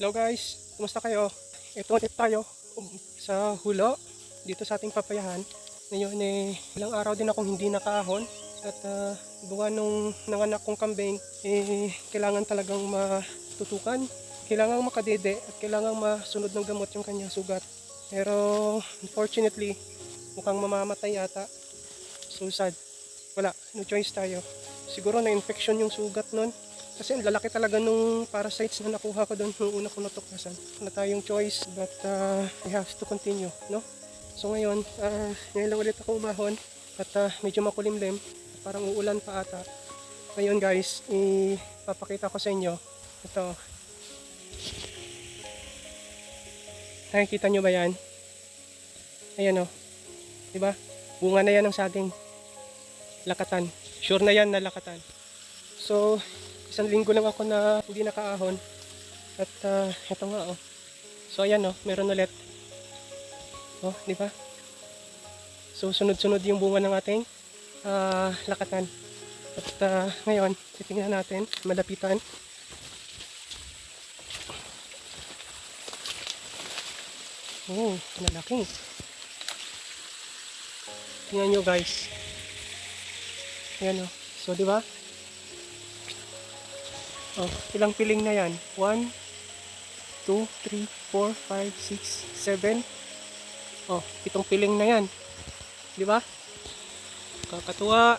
Hello guys, kumusta kayo? Ito ulit tayo sa hulo dito sa ating papayahan. Ngayon ilang araw din akong hindi nakaahon at gawa nung nanganak kong kambing, kailangan talagang matutukan, kailangan makadede at kailangan masunod ng gamot yung kanyang sugat. Pero unfortunately, mukhang mamamatay yata. So sad. Wala, no choice tayo. Siguro na-infection yung sugat nun. Kasi ang lalaki talaga nung parasites na nakuha ko doon nung una ko natuklasan. Wala tayong choice but we have to continue, no? So ngayon lang ulit ako umahon at medyo makulimlim. Parang uulan pa ata. Ngayon guys, ipapakita ko sa inyo. Ito. Nakikita nyo ba yan? Ayan o. Diba? Bunga na yan ng saging. Lakatan. Sure na yan na lakatan. So, isang linggo lang ako na hindi nakaahon. At ito nga oh. So ayan oh, meron ulit. Oh, di ba? So sunod-sunod yung bunga ng ating lakatan. At ngayon, titingnan natin, malapitan. Oh, malaki. Tingnan nyo guys. Ayan oh. So di ba? Oh, ilang piling na yan? 1, 2, 3, 4, 5, 6, 7. Oh, 7 piling na yan. Di ba? Kakatuwa.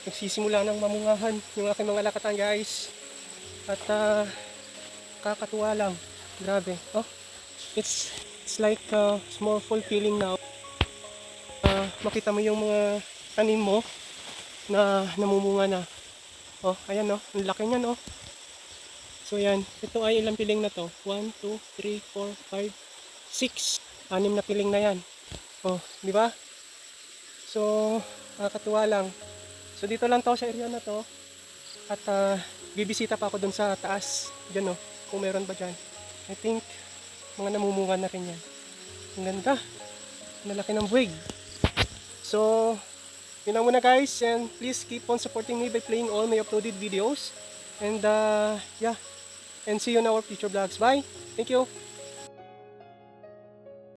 Nagsisimula ng mamungahan yung aking mga lakatan guys. At kakatuwa lang. Grabe. Oh, it's like small fulfilling now. Makita mo yung mga tanim mo na namumunga na. Oh, ayan oh, ang laki niyan oh. So yan, ito ay ilang piling na to? 1, 2, 3, 4, 5, 6. 6 na piling na yan. Oh, di ba? So, nakakatuwa lang. So dito lang to sa area na to. At bibisita pa ako dun sa taas. Diyan oh, kung meron ba dyan. I think, mga namumunga na rin yan. Ang ganda. Malaki ng buwig. So, yun lang muna guys, and please keep on supporting me by playing all my uploaded videos. And yeah, and see you in our future vlogs. Bye! Thank you!